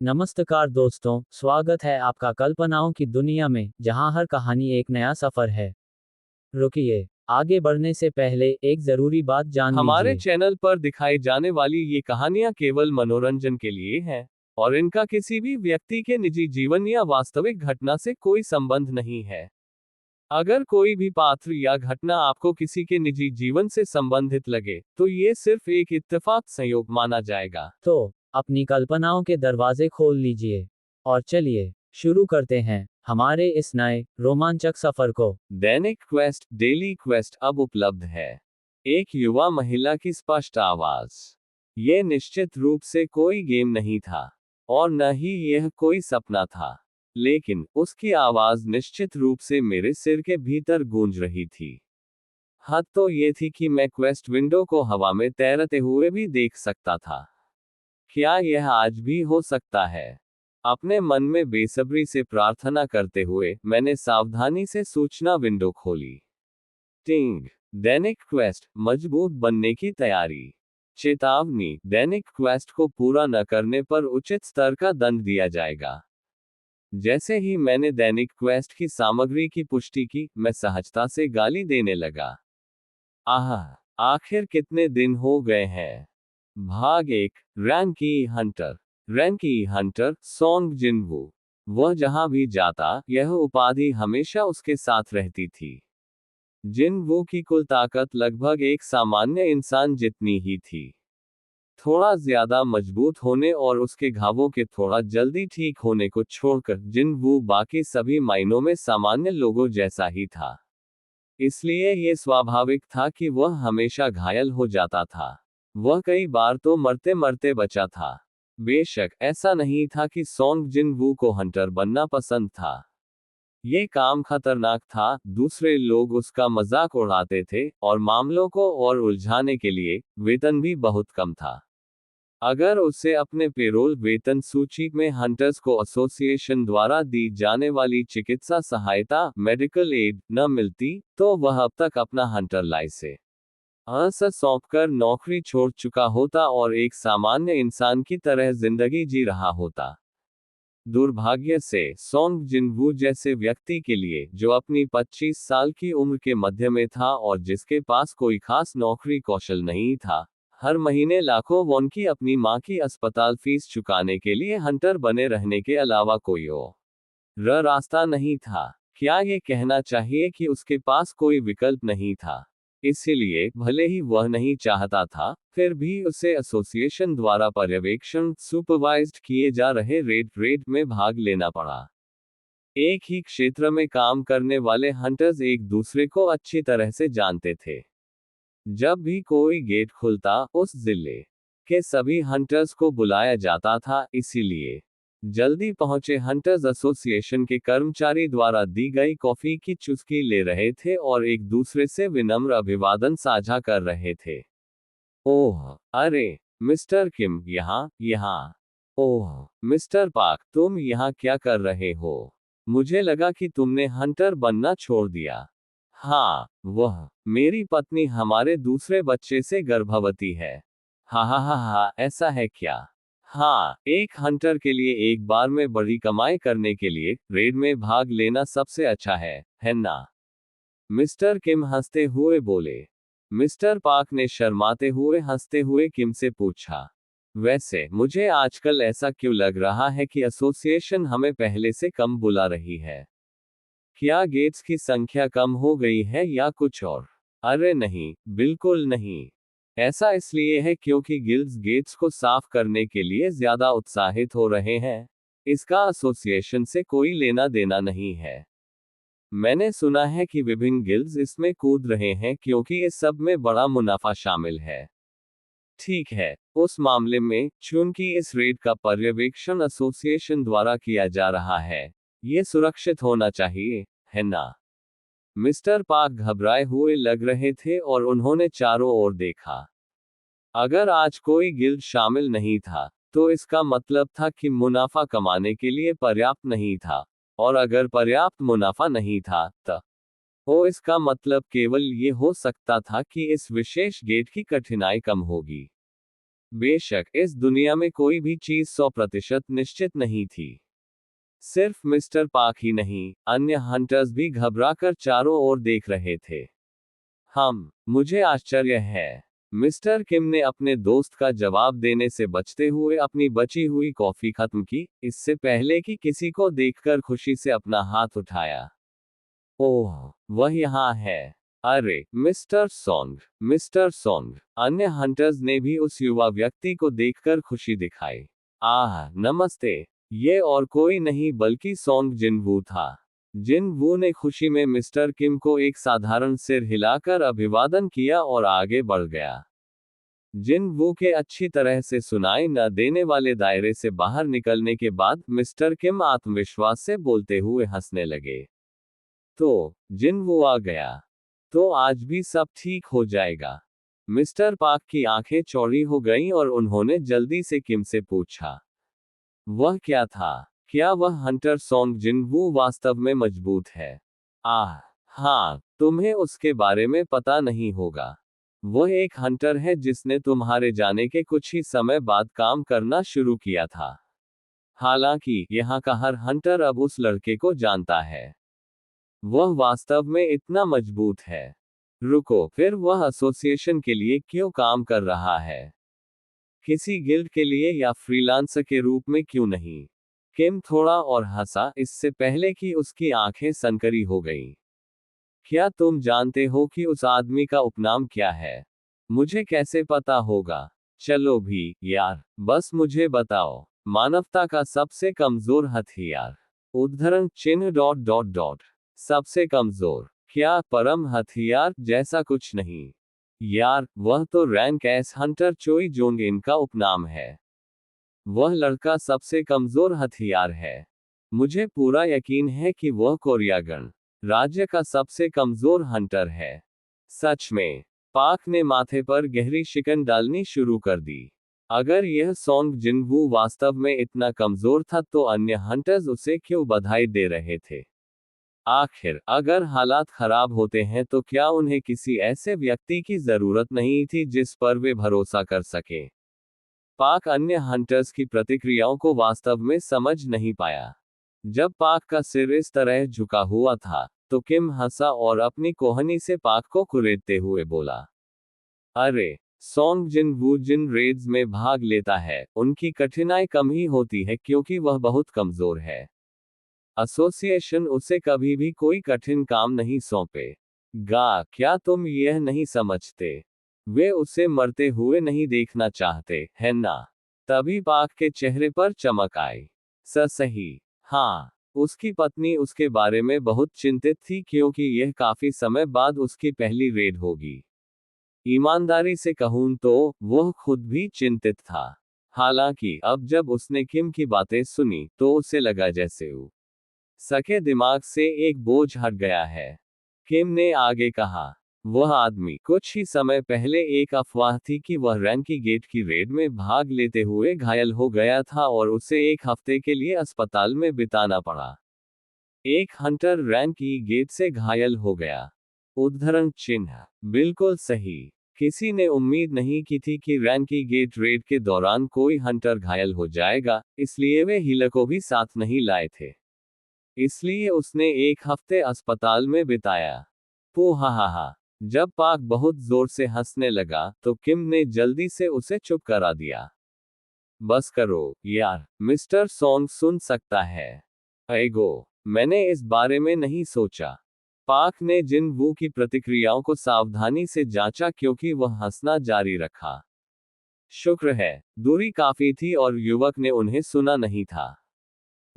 नमस्कार दोस्तों, स्वागत है आपका कल्पनाओं की दुनिया में, जहां हर कहानी एक नया सफर है। रुकिए, आगे बढ़ने से पहले एक जरूरी बात जान हमारे लीजिए। चैनल पर दिखाई जाने वाली ये कहानियां केवल मनोरंजन के लिए हैं और इनका किसी भी व्यक्ति के निजी जीवन या वास्तविक घटना से कोई संबंध नहीं है। अगर कोई भी पात्र या घटना आपको किसी के निजी जीवन से संबंधित लगे, तो ये सिर्फ एक इत्तेफाक संयोग माना जाएगा। तो अपनी कल्पनाओं के दरवाजे खोल लीजिए और चलिए शुरू करते हैं हमारे इस नए रोमांचक सफर को। दैनिक क्वेस्ट डेली क्वेस्ट अब उपलब्ध है। एक युवा महिला की स्पष्ट आवाज। यह निश्चित रूप से कोई गेम नहीं था और न ही यह कोई सपना था, लेकिन उसकी आवाज निश्चित रूप से मेरे सिर के भीतर गूंज रही थी। हद तो ये थी कि मैं क्वेस्ट विंडो को हवा में तैरते हुए भी देख सकता था। क्या यह आज भी हो सकता है? अपने मन में बेसब्री से प्रार्थना करते हुए मैंने सावधानी से सूचना विंडो खोली। टिंग। दैनिक क्वेस्ट मजबूत बनने की तैयारी। चेतावनी, दैनिक क्वेस्ट को पूरा न करने पर उचित स्तर का दंड दिया जाएगा। जैसे ही मैंने दैनिक क्वेस्ट की सामग्री की पुष्टि की, मैं सहजता से गाली देने लगा। आह, आखिर कितने दिन हो गए हैं। भाग 1। रैंकी हंटर। रैंकी हंटर सोंग जिनवू। वह जहां भी जाता, यह उपाधि हमेशा उसके साथ रहती थी। जिनवू की कुल ताकत लगभग एक सामान्य इंसान जितनी ही थी। थोड़ा ज्यादा मजबूत होने और उसके घावों के थोड़ा जल्दी ठीक होने को छोड़कर जिनवू बाकी सभी मायनों में सामान्य लोगों जैसा ही था। इसलिए यह स्वाभाविक था कि वह हमेशा घायल हो जाता था। वह कई बार तो मरते मरते बचा था। बेशक ऐसा नहीं था कि सोंग जिनवू को हंटर बनना पसंद था। ये काम खतरनाक था, दूसरे लोग उसका मजाक उड़ाते थे और मामलों को और उलझाने के लिए वेतन भी बहुत कम था। अगर उसे अपने पेरोल वेतन सूची में हंटर्स को एसोसिएशन द्वारा दी जाने वाली चिकित्सा सहायता मेडिकल एड न मिलती, तो वह अब तक अपना हंटर लाइसेंस सौंपकर नौकरी छोड़ चुका होता और एक सामान्य इंसान की तरह जिंदगी जी रहा होता। दुर्भाग्य से सोंग जिनवू जैसे व्यक्ति के लिए, जो अपनी 25 साल की उम्र के मध्य में था और जिसके पास कोई खास नौकरी कौशल नहीं था, हर महीने लाखों वॉन की अपनी मां की अस्पताल फीस चुकाने के लिए हंटर बने रहने के अलावा कोई और रास्ता नहीं था। क्या ये कहना चाहिए कि उसके पास कोई विकल्प नहीं था? इसलिए भले ही वह नहीं चाहता था, फिर भी उसे एसोसिएशन द्वारा पर्यवेक्षण सुपरवाइज्ड किए जा रहे रेड में भाग लेना पड़ा। एक ही क्षेत्र में काम करने वाले हंटर्स एक दूसरे को अच्छी तरह से जानते थे। जब भी कोई गेट खुलता, उस जिले के सभी हंटर्स को बुलाया जाता था, इसीलिए जल्दी पहुंचे हंटर्स एसोसिएशन के कर्मचारी द्वारा दी गई कॉफी की चुस्की ले रहे थे और एक दूसरे से विनम्र अभिवादन साझा कर रहे थे। ओह, अरे, मिस्टर किम यहाँ। ओह, मिस्टर पार्क, तुम यहाँ क्या कर रहे हो? मुझे लगा कि तुमने हंटर बनना छोड़ दिया। हाँ, वह मेरी पत्नी हमारे दूसरे बच्चे से गर्भवती है। हा, ऐसा है क्या? हाँ, एक हंटर के लिए एक बार में बड़ी कमाई करने के लिए रेड में भाग लेना सबसे अच्छा है ना? मिस्टर किम हंसते हुए बोले। मिस्टर पार्क ने शर्माते हुए हंसते हुए किम से पूछा, वैसे मुझे आजकल ऐसा क्यों लग रहा है कि एसोसिएशन हमें पहले से कम बुला रही है? क्या गेट्स की संख्या कम हो गई है या कुछ और? अरे नहीं, बिल्कुल नहीं। ऐसा इसलिए है क्योंकि गिल्ड्स गेट्स को साफ करने के लिए ज्यादा उत्साहित हो रहे हैं। इसका एसोसिएशन से कोई लेना देना नहीं है। मैंने सुना है कि विभिन्न गिल्ड्स इसमें कूद रहे हैं क्योंकि इस सब में बड़ा मुनाफा शामिल है। ठीक है, उस मामले में, चूंकि इस रेड का पर्यवेक्षण एसोसिएशन द्वारा किया जा रहा है, ये सुरक्षित होना चाहिए, है ना? मिस्टर पार्क घबराए हुए लग रहे थे और उन्होंने चारों ओर देखा। अगर आज कोई गिल्ड शामिल नहीं था, तो इसका मतलब था कि मुनाफा कमाने के लिए पर्याप्त नहीं था, और अगर पर्याप्त मुनाफा नहीं था, तो इसका मतलब केवल ये हो सकता था कि इस विशेष गेट की कठिनाई कम होगी। बेशक इस दुनिया में कोई भी चीज 100% निश्चित नहीं थी। सिर्फ मिस्टर पार्क ही नहीं, अन्य हंटर्स भी घबराकर चारों ओर देख रहे थे। मुझे आश्चर्य है। मिस्टर किम ने अपने दोस्त का जवाब देने से बचते हुए अपनी बची हुई कॉफी खत्म की, इससे पहले कि किसी को देखकर खुशी से अपना हाथ उठाया। ओह, वह यहाँ है। अरे, मिस्टर सोंग। अन्य हंटर्स ने भी उस युवा व्यक्ति को देखकर खुशी दिखाई। आह, नमस्ते। ये और कोई नहीं बल्कि सोंग जिनवू था। जिनवू ने खुशी में मिस्टर किम को एक साधारण सिर हिलाकर अभिवादन किया और आगे बढ़ गया। जिनवू के अच्छी तरह से सुनाई न देने वाले दायरे से बाहर निकलने के बाद मिस्टर किम आत्मविश्वास से बोलते हुए हंसने लगे। तो जिनवू आ गया। तो आज भी सब ठीक हो जाएगा। मिस्टर पार्क की आंखें चौड़ी हो गईं और उन्होंने जल्दी से किम से पूछा, वह क्या था? क्या वह हंटर सोंग जिनवू वास्तव में मजबूत है? आह, हाँ, तुम्हें उसके बारे में पता नहीं होगा। वह एक हंटर है जिसने तुम्हारे जाने के कुछ ही समय बाद काम करना शुरू किया था। हालांकि यहाँ का हर हंटर अब उस लड़के को जानता है। वह वास्तव में इतना मजबूत है। रुको, फिर वह एसोसिएशन के लिए क्यों काम कर रहा है? किसी गिल्ड के लिए या फ्रीलांसर के रूप में क्यों नहीं? किम थोड़ा और हंसा, इससे पहले कि उसकी आंखें सनकरी हो गईं। क्या तुम जानते हो कि उस आदमी का उपनाम क्या है? मुझे कैसे पता होगा? चलो भी, यार, बस मुझे बताओ। मानवता का सबसे कमजोर हथियार। उद्धरण चिन्ह डॉट डॉट डॉट। सबसे कमजोर। क्या परम हथियार जैसा कुछ नहीं? यार, वह तो रैंक एस हंटर चोई जोंग इनका उपनाम है। वह लड़का सबसे कमजोर हथियार है। मुझे पूरा यकीन है कि वह कोरियागन राज्य का सबसे कमजोर हंटर है। सच में? पाक ने माथे पर गहरी शिकन डालनी शुरू कर दी। अगर यह सोंग जिनवू वास्तव में इतना कमजोर था तो अन्य हंटर्स उसे क्यों बधाई दे रहे थे? आखिर, अगर हालात खराब होते हैं तो क्या उन्हें किसी ऐसे व्यक्ति की जरूरत नहीं थी जिस पर वे भरोसा कर सके? पाक अन्य हंटर्स की प्रतिक्रियाओं को वास्तव में समझ नहीं पाया। जब पाक का सिर इस तरह झुका हुआ था, तो किम हंसा और अपनी कोहनी से पाक को कुरेदते हुए बोला, अरे, सोंग जिनवू जिन रेड्स में भाग लेता है, उनकी कठिनाई कम ही होती है क्योंकि वह बहुत कमजोर है। एसोसिएशन उसे कभी भी कोई कठिन काम नहीं सौंपेगा। क्या तुम यह नहीं समझते? वे उसे मरते हुए नहीं देखना चाहते, है ना? तभी पाक के चेहरे पर चमक आई। सही। हाँ, उसकी पत्नी उसके बारे में बहुत चिंतित थी क्योंकि यह काफी समय बाद उसकी पहली रेड होगी। ईमानदारी से कहूं तो वह खुद भी चिंतित था। हालांकि अब जब उसने किम की बातें सुनी तो उसे लगा जैसे सके दिमाग से एक बोझ हट गया है। किम ने आगे कहा, वह आदमी कुछ ही समय पहले एक अफवाह थी कि वह रैंकी गेट की रेड में भाग लेते हुए घायल हो गया था और उसे एक हफ्ते के लिए अस्पताल में बिताना पड़ा। एक हंटर रैंकी गेट से घायल हो गया। उद्धरण चिन्ह। बिल्कुल सही। किसी ने उम्मीद नहीं की थी कि रैंकी गेट रेड के दौरान कोई हंटर घायल हो जाएगा, इसलिए वे हीलर को भी साथ नहीं लाए थे। इसलिए उसने एक हफ्ते अस्पताल में बिताया। पुहाहाहा। जब पाक बहुत जोर से हंसने लगा तो किम ने जल्दी से उसे चुप करा दिया। बस करो, यार, मिस्टर सोंग सुन सकता है। एगो, मैंने इस बारे में नहीं सोचा। पाक ने जिनवू की प्रतिक्रियाओं को सावधानी से जांचा क्योंकि वह हंसना जारी रखा। शुक्र है, दूरी काफी थी और युवक ने उन्हें सुना नहीं था।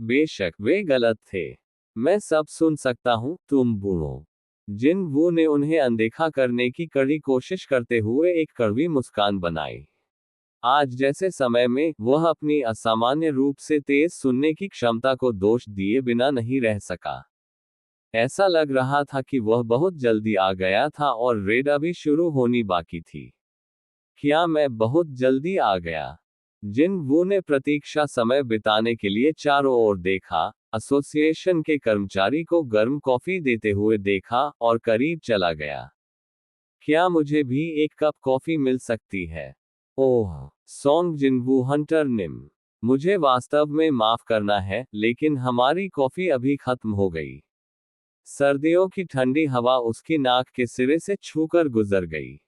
बेशक वे गलत थे। मैं सब सुन सकता हूं, तुम बूढ़ो। जिनवू ने उन्हें अनदेखा करने की कड़ी कोशिश करते हुए एक कड़वी मुस्कान बनाई। आज जैसे समय में वह अपनी असामान्य रूप से तेज सुनने की क्षमता को दोष दिए बिना नहीं रह सका। ऐसा लग रहा था कि वह बहुत जल्दी आ गया था और रेड अभी शुरू होनी बाकी थी। क्या मैं बहुत जल्दी आ गया? जिनवू ने प्रतीक्षा समय बिताने के लिए चारों ओर देखा, एसोसिएशन के कर्मचारी को गर्म कॉफी देते हुए देखा और करीब चला गया। क्या मुझे भी एक कप कॉफी मिल सकती है? ओह, सॉन्ग जिनवू हंटर निम। मुझे वास्तव में माफ करना है, लेकिन हमारी कॉफी अभी खत्म हो गई। सर्दियों की ठंडी हवा उसकी नाक के सिरे से छूकर गुजर गई।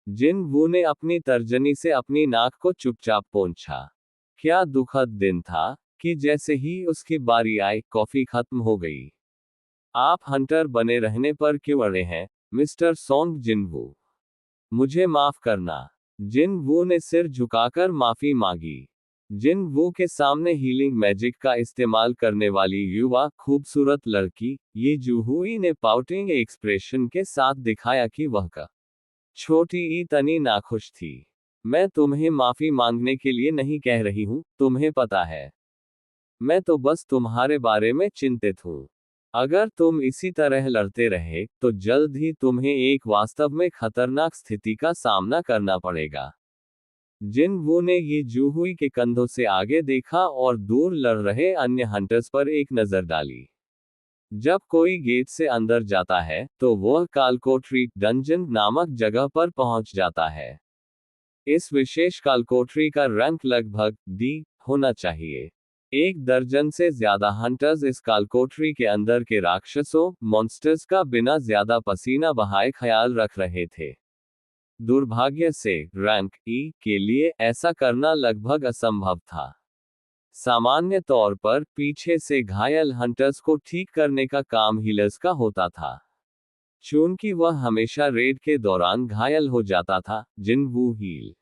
जिन वू ने अपनी तर्जनी से अपनी नाक को चुपचाप पोंछा। क्या दुखद दिन था कि जैसे ही उसकी बारी आई, कॉफी खत्म हो गई। आप हंटर बने रहने पर क्यों अड़े हैं, मिस्टर सॉन्ग जिनवू? मुझे माफ करना। जिन वू ने सिर झुकाकर माफी मांगी। जिन वू के सामने हीलिंग मैजिक का इस्तेमाल करने वाली युवा खूबसूरत लड़की ये जूहुई ने पाउटिंग एक्सप्रेशन के साथ दिखाया कि वह का छोटी इतनी नाखुश थी। मैं तुम्हें माफी मांगने के लिए नहीं कह रही हूं, तुम्हें पता है। मैं तो बस तुम्हारे बारे में चिंतित हूं। अगर तुम इसी तरह लड़ते रहे, तो जल्द ही तुम्हें एक वास्तव में खतरनाक स्थिति का सामना करना पड़ेगा। जिन वू ने ये जूहुई के कंधों से आगे देखा और दूर लड़ रहे अन्य हंटर्स पर एक नजर डाली। जब कोई गेट से अंदर जाता है, तो वह कालकोठरी डंजन नामक जगह पर पहुंच जाता है। इस विशेष कालकोठरी का रैंक लगभग डी होना चाहिए। 1 दर्जन से ज्यादा हंटर्स इस कालकोठरी के अंदर के राक्षसों मॉन्स्टर्स का बिना ज्यादा पसीना बहाए ख्याल रख रहे थे। दुर्भाग्य से रैंक ई के लिए ऐसा करना लगभग असंभव था। सामान्य तौर पर पीछे से घायल हंटर्स को ठीक करने का काम हीलर्स का होता था। चूंकि वह हमेशा रेड के दौरान घायल हो जाता था, जिन वू हील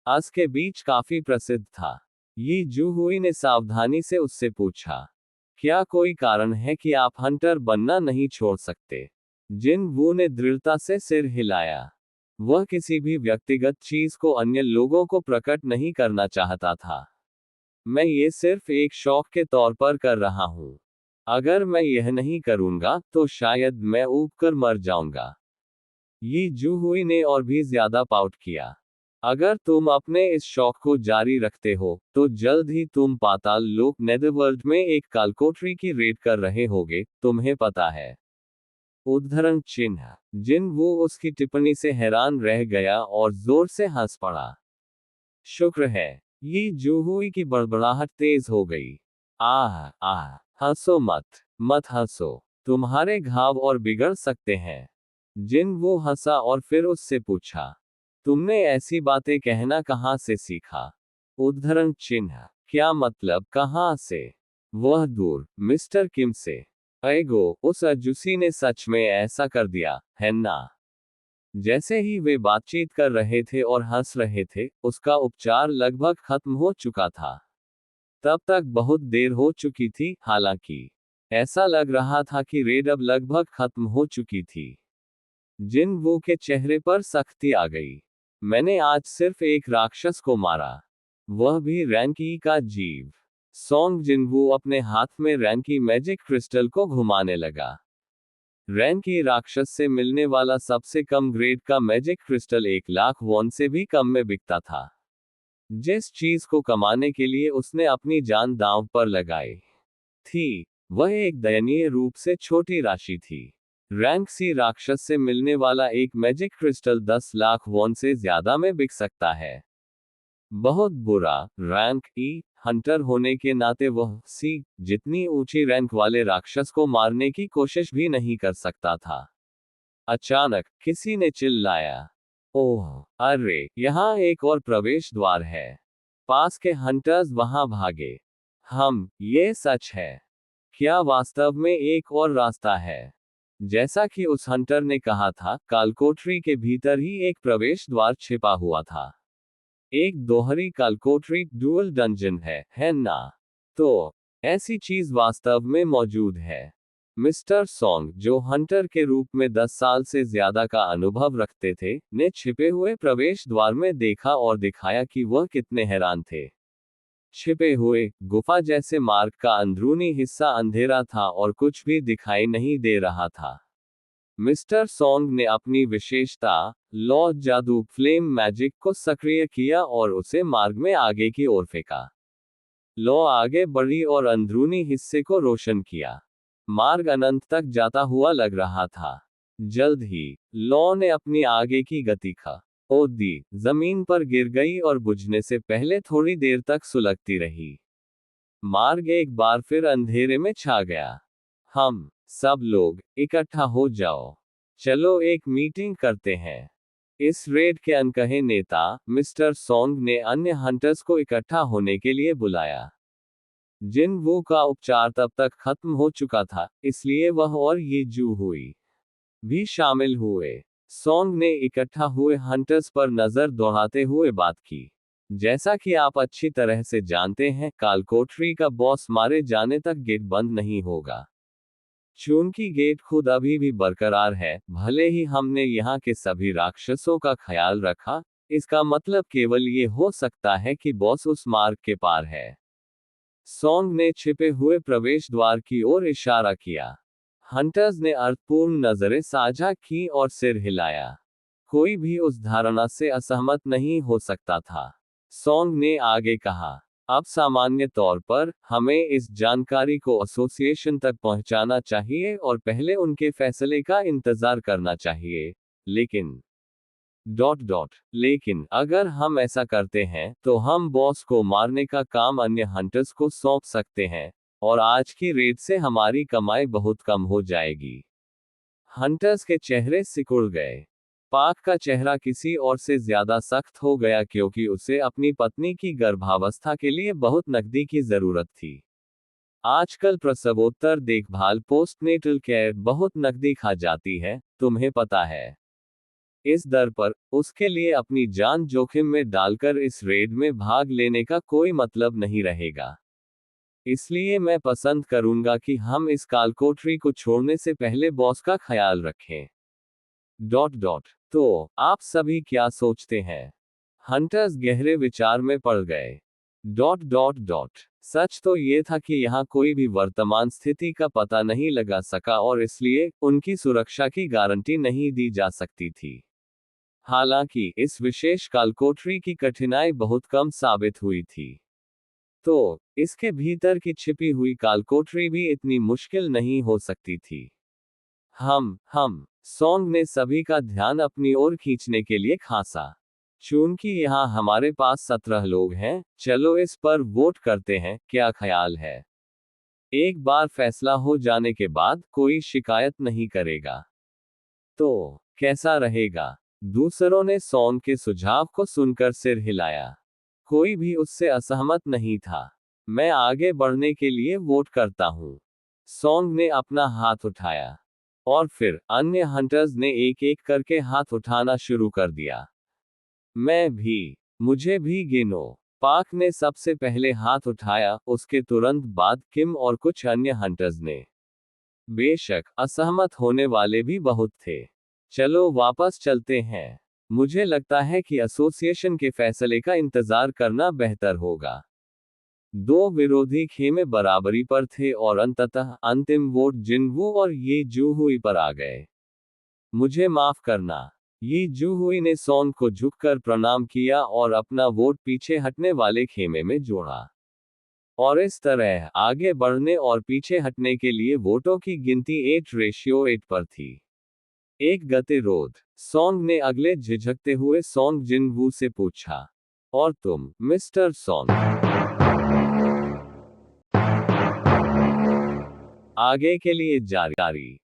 आज के बीच काफी प्रसिद्ध था। ये जूहुई ने सावधानी से उससे पूछा, क्या कोई कारण है कि आप हंटर बनना नहीं छोड़ सकते? जिन वू ने दृढ़ता से सिर हिलाया। वह किसी भी व्यक्तिगत चीज को अन्य लोगों को प्रकट नहीं करना चाहता था। मैं ये सिर्फ एक शौक के तौर पर कर रहा हूं। अगर मैं यह नहीं करूंगा, तो शायद मैं ऊब कर मर जाऊंगा। ये जूहुई ने और भी ज्यादा पाउट किया। अगर तुम अपने इस शौक को जारी रखते हो, तो जल्द ही तुम पाताल लोक नेदरवर्ल्ड में एक कालकोठरी की रेड कर रहे होगे, तुम्हें पता है। उद्धरण चिन्ह। जिन वो उसकी टिप्पणी से हैरान रह गया और जोर से हंस पड़ा। शुक्र है। ये जूहुई की बड़बड़ाहट तेज हो गई। आह आह, हंसो मत, मत हंसो। तुम्हारे घाव और बिगड़ सकते हैं। जिन वो हंसा और फिर उससे पूछा, तुमने ऐसी बातें कहना कहां से सीखा? उद्धरण चिन्ह। क्या मतलब कहां से? वह दूर मिस्टर किम से। एगो, उस अजूसी ने सच में ऐसा कर दिया, है ना? जैसे ही वे बातचीत कर रहे थे और हंस रहे थे, उसका उपचार लगभग खत्म हो चुका था। तब तक बहुत देर हो चुकी थी, हालांकि ऐसा लग रहा था कि रेड अब लगभग खत्म हो चुकी थी। जिन वो के चेहरे पर सख्ती आ गई। मैंने आज सिर्फ एक राक्षस को मारा, वह भी रैंकी का जीव। सॉन्ग जिनवू अपने हाथ में रैंकी मैजिक क्रिस्टल को घुमाने लगा। रैंकी राक्षस से मिलने वाला सबसे कम ग्रेड का मैजिक क्रिस्टल 1,00,000 वॉन से भी कम में बिकता था। जिस चीज को कमाने के लिए उसने अपनी जान दांव पर लगाई थी, वह एक दयनीय रूप से छोटी राशि थी। रैंक सी राक्षस से मिलने वाला एक मैजिक क्रिस्टल 10,00,000 वॉन से ज्यादा में बिक सकता है। बहुत बुरा। रैंक ई हंटर होने के नाते वह सी जितनी ऊंची रैंक वाले राक्षस को मारने की कोशिश भी नहीं कर सकता था। अचानक किसी ने चिल्लाया, ओह, अरे, यहाँ एक और प्रवेश द्वार है। पास के हंटर्स वहां भागे। ये सच है। क्या वास्तव में एक और रास्ता है? जैसा कि उस हंटर ने कहा था, कालकोठरी के भीतर ही एक प्रवेश द्वार छिपा हुआ था। एक दोहरी कालकोठरी डुअल डंजन है ना? तो ऐसी चीज वास्तव में मौजूद है। मिस्टर सॉन्ग, जो हंटर के रूप में 10 साल से ज्यादा का अनुभव रखते थे, ने छिपे हुए प्रवेश द्वार में देखा और दिखाया कि वह कितने हैरान थे। छिपे हुए गुफा जैसे मार्ग का अंदरूनी हिस्सा अंधेरा था और कुछ भी दिखाई नहीं दे रहा था। मिस्टर सॉन्ग ने अपनी विशेषता लॉ जादू फ्लेम मैजिक को सक्रिय किया और उसे मार्ग में आगे की ओर फेंका। लॉ आगे बढ़ी और अंदरूनी हिस्से को रोशन किया। मार्ग अनंत तक जाता हुआ लग रहा था। जल्द ही लॉ ने अपनी आगे की गति का ओ दी जमीन पर गिर गई और बुझने से पहले थोड़ी देर तक सुलगती रही। मार्ग एक बार फिर अंधेरे में छा गया। हम सब लोग इकट्ठा हो जाओ, चलो एक मीटिंग करते हैं। इस रेड के अनकहे नेता मिस्टर सोंग ने अन्य हंटर्स को इकट्ठा होने के लिए बुलाया। जिन वू का उपचार तब तक खत्म हो चुका था, इसलिए वह और ये जू हुई भी शामिल हुए। सोंग ने इकट्ठा हुए हंटर्स पर नजर दौड़ाते हुए बात की। जैसा कि आप अच्छी तरह से जानते हैं, कालकोठरी का बॉस मारे जाने तक गेट बंद नहीं होगा। चूंकि गेट खुद अभी भी बरकरार है, भले ही हमने यहाँ के सभी राक्षसों का ख्याल रखा, इसका मतलब केवल ये हो सकता है कि बॉस उस मार्ग के पार है। सोंग ने छिपे हुए प्रवेश द्वार की ओर इशारा किया। हंटर्स ने अर्थपूर्ण नजरें साझा की और सिर हिलाया। कोई भी उस धारणा से असहमत नहीं हो सकता था। सोंग ने आगे कहा, अब सामान्य तौर पर हमें इस जानकारी को एसोसिएशन तक पहुंचाना चाहिए और पहले उनके फैसले का इंतजार करना चाहिए। लेकिन अगर हम ऐसा करते हैं तो हम बॉस को मारने का काम अन्य हंटर्स को सौंप सकते हैं, और आज की रेड से हमारी कमाई बहुत कम हो जाएगी। हंटर्स के चेहरे सिकुड़ गए। पाक का चेहरा किसी और से ज्यादा सख्त हो गया क्योंकि उसे अपनी पत्नी की गर्भावस्था के लिए बहुत नकदी की जरूरत थी। आजकल प्रसवोत्तर देखभाल पोस्टनेटल केयर बहुत नकदी खा जाती है, तुम्हें पता है। इस दर पर उसके लिए अपनी जान जोखिम में डालकर इस रेड में भाग लेने का कोई मतलब नहीं रहेगा। इसलिए मैं पसंद करूंगा कि हम इस कालकोठरी को छोड़ने से पहले बॉस का ख्याल रखें। तो आप सभी क्या सोचते हैं? हंटर्स गहरे विचार में पड़ गए। सच तो ये था कि यहाँ कोई भी वर्तमान स्थिति का पता नहीं लगा सका और इसलिए उनकी सुरक्षा की गारंटी नहीं दी जा सकती थी। हालांकि इस विशेष कालकोठरी की कठिनाई बहुत कम साबित हुई थी, तो इसके भीतर की छिपी हुई कालकोठरी भी इतनी मुश्किल नहीं हो सकती थी। हम सोंग ने सभी का ध्यान अपनी ओर खींचने के लिए खांसा। चूंकि यहाँ हमारे पास 17 लोग हैं, चलो इस पर वोट करते हैं, क्या ख्याल है? एक बार फैसला हो जाने के बाद कोई शिकायत नहीं करेगा। तो कैसा रहेगा? दूसरों ने सोंग के सुझाव को सुनकर सिर हिलाया। कोई भी उससे असहमत नहीं था। मैं आगे बढ़ने के लिए वोट करता हूँ। सोंग ने अपना हाथ उठाया, और फिर अन्य हंटर्स ने एक एक करके हाथ उठाना शुरू कर दिया। मैं भी, मुझे भी गिनो। पाक ने सबसे पहले हाथ उठाया, उसके तुरंत बाद किम और कुछ अन्य हंटर्स ने। बेशक असहमत होने वाले भी बहुत थे। चलो वापस चलते हैं। मुझे लगता है कि एसोसिएशन के फैसले का इंतजार करना बेहतर होगा। दो विरोधी खेमे बराबरी पर थे और अंततः अंतिम वोट जिनवू और ये जूहुई पर आ गए। मुझे माफ करना। ये जूहुई ने सोंग को झुककर प्रणाम किया और अपना वोट पीछे हटने वाले खेमे में जोड़ा। और इस तरह आगे बढ़ने और पीछे हटने के लिए वोटों की गिनती 8:8 पर थी। एक गतिरोध। सोंग ने अगले झिझकते हुए सोंग जिनवू से पूछा, और तुम, मिस्टर सोंग? आगे के लिए जारी।